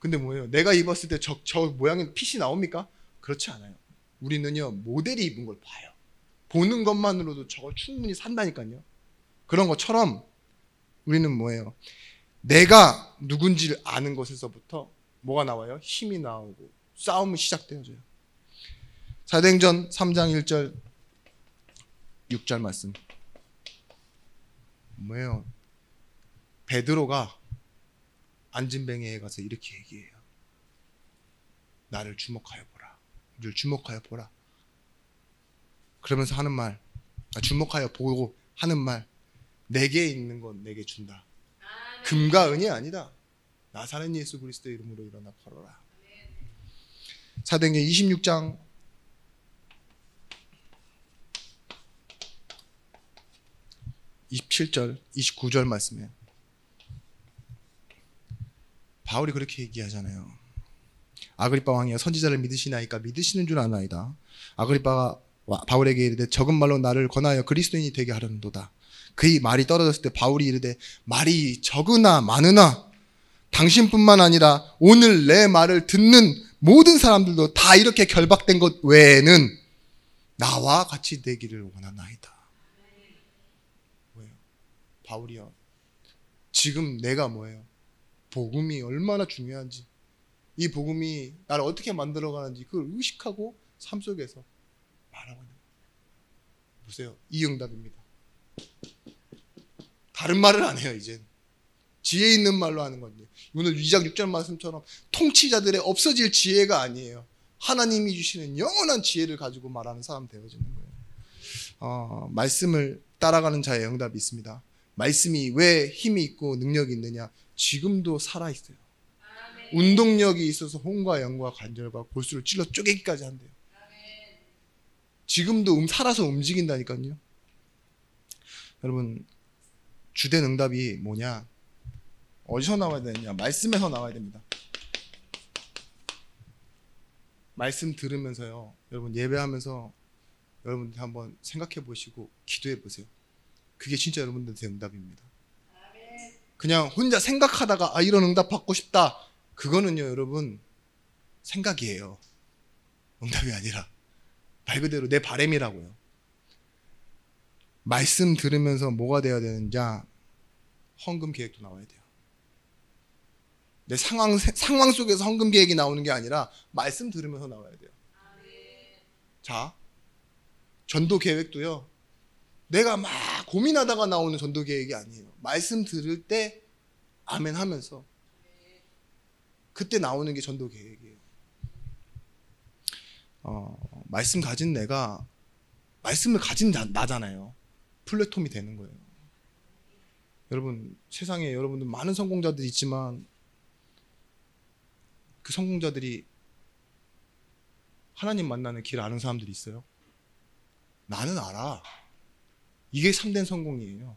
근데 뭐예요? 내가 입었을 때 저 모양의 핏이 나옵니까? 그렇지 않아요. 우리는요, 모델이 입은 걸 봐요. 보는 것만으로도 저걸 충분히 산다니까요. 그런 것처럼 우리는 뭐예요? 내가 누군지를 아는 것에서부터 뭐가 나와요? 힘이 나오고 싸움이 시작되어져요. 사도행전 3장 1절 6절 말씀 뭐예요? 베드로가 안진뱅이에 가서 이렇게 얘기해요. 나를 주목하여 보라. 우리를 주목하여 보라. 그러면서 하는 말, 주목하여 보고 하는 말, 내게 있는 건 내게 준다. 금과 은이 아니다. 나사렛 예수 그리스도 이름으로 일어나 걸어라. 사도행전 26장 27절 29절 말씀에 바울이 그렇게 얘기하잖아요. 아그리빠 왕이여 선지자를 믿으시나이까? 믿으시는 줄 아나이다. 아그리빠가 바울에게 이르되 적은 말로 나를 권하여 그리스도인이 되게 하려는도다. 그의 말이 떨어졌을 때 바울이 이르되 말이 적으나 많으나 당신뿐만 아니라 오늘 내 말을 듣는 모든 사람들도 다 이렇게 결박된 것 외에는 나와 같이 되기를 원하나이다. 뭐예요? 바울이요. 지금 내가 뭐예요? 복음이 얼마나 중요한지, 이 복음이 나를 어떻게 만들어가는지 그걸 의식하고 삶 속에서 말하고 있는 거예요. 보세요. 이 응답입니다. 다른 말을 안 해요. 이젠 지혜 있는 말로 하는 건데, 오늘 2장 6절 말씀처럼 통치자들의 없어질 지혜가 아니에요. 하나님이 주시는 영원한 지혜를 가지고 말하는 사람 되어지는 거예요. 말씀을 따라가는 자의 응답이 있습니다. 말씀이 왜 힘이 있고 능력이 있느냐? 지금도 살아있어요. 운동력이 있어서 혼과 영과 관절과 골수를 찔러 쪼개기까지 한대요. 지금도 살아서 움직인다니까요. 여러분, 주된 응답이 뭐냐? 어디서 나와야 되느냐? 말씀에서 나와야 됩니다. 말씀 들으면서요, 여러분 예배하면서 여러분들 한번 생각해 보시고 기도해 보세요. 그게 진짜 여러분들의 응답입니다. 그냥 혼자 생각하다가 이런 응답 받고 싶다, 그거는요 여러분 생각이에요. 응답이 아니라 말 그대로 내 바람이라고요. 말씀 들으면서 뭐가 돼야 되는지, 헌금 계획도 나와야 돼요. 내 상황 속에서 헌금 계획이 나오는 게 아니라 말씀 들으면서 나와야 돼요. 자, 전도 계획도요, 내가 막 고민하다가 나오는 전도 계획이 아니에요. 말씀 들을 때 아멘 하면서 그때 나오는 게 전도 계획이에요. 말씀 가진 내가 말씀을 가진 나잖아요. 플랫폼이 되는 거예요. 여러분, 세상에 여러분들 많은 성공자들이 있지만 그 성공자들이 하나님 만나는 길 아는 사람들이 있어요? 나는 알아. 이게 참된 성공이에요.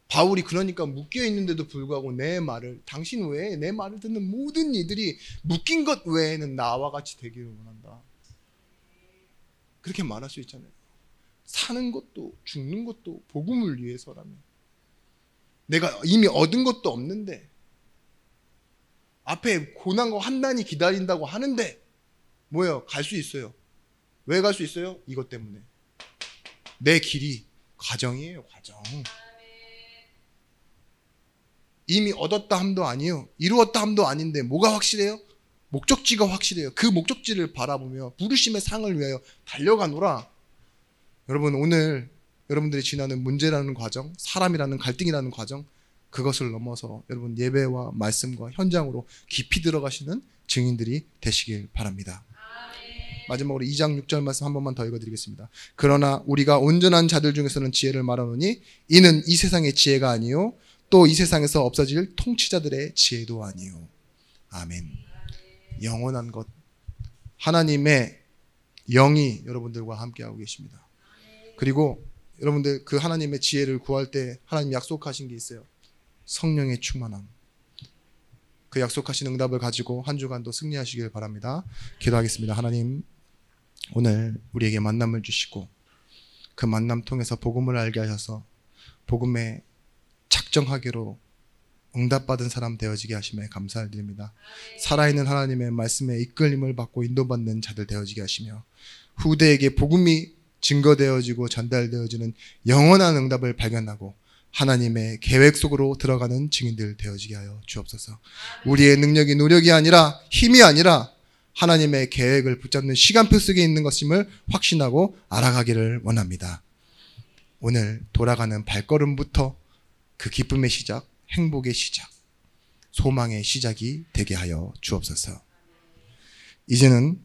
바울이 그러니까 묶여 있는데도 불구하고 내 말을, 당신 외에 내 말을 듣는 모든 이들이 묶인 것 외에는 나와 같이 되기를 원한다. 그렇게 말할 수 있잖아요. 사는 것도 죽는 것도 복음을 위해서라면, 내가 이미 얻은 것도 없는데 앞에 고난과 환난이 기다린다고 하는데 뭐예요? 갈 수 있어요. 왜 갈 수 있어요? 이것 때문에. 내 길이 과정이에요. 과정. 이미 얻었다 함도 아니에요. 이루었다 함도 아닌데 뭐가 확실해요? 목적지가 확실해요. 그 목적지를 바라보며 부르심의 상을 위하여 달려가노라. 여러분, 오늘 여러분들이 지나는 문제라는 과정, 사람이라는 갈등이라는 과정, 그것을 넘어서 여러분 예배와 말씀과 현장으로 깊이 들어가시는 증인들이 되시길 바랍니다. 마지막으로 2장 6절 말씀 한 번만 더 읽어드리겠습니다. 그러나 우리가 온전한 자들 중에서는 지혜를 말하노니 이는 이 세상의 지혜가 아니요 또 이 세상에서 없어질 통치자들의 지혜도 아니요. 아멘. 영원한 것, 하나님의 영이 여러분들과 함께하고 계십니다. 그리고 여러분들 그 하나님의 지혜를 구할 때 하나님 약속하신 게 있어요. 성령의 충만함. 그 약속하신 응답을 가지고 한 주간도 승리하시길 바랍니다. 기도하겠습니다. 하나님, 오늘 우리에게 만남을 주시고 그 만남 통해서 복음을 알게 하셔서 복음에 작정하기로 응답받은 사람 되어지게 하심에 감사를 드립니다. 살아있는 하나님의 말씀에 이끌림을 받고 인도받는 자들 되어지게 하시며 후대에게 복음이 증거되어지고 전달되어지는 영원한 응답을 발견하고 하나님의 계획 속으로 들어가는 증인들 되어지게 하여 주옵소서. 우리의 능력이 노력이 아니라 힘이 아니라 하나님의 계획을 붙잡는 시간표 속에 있는 것임을 확신하고 알아가기를 원합니다. 오늘 돌아가는 발걸음부터 그 기쁨의 시작, 행복의 시작, 소망의 시작이 되게 하여 주옵소서. 이제는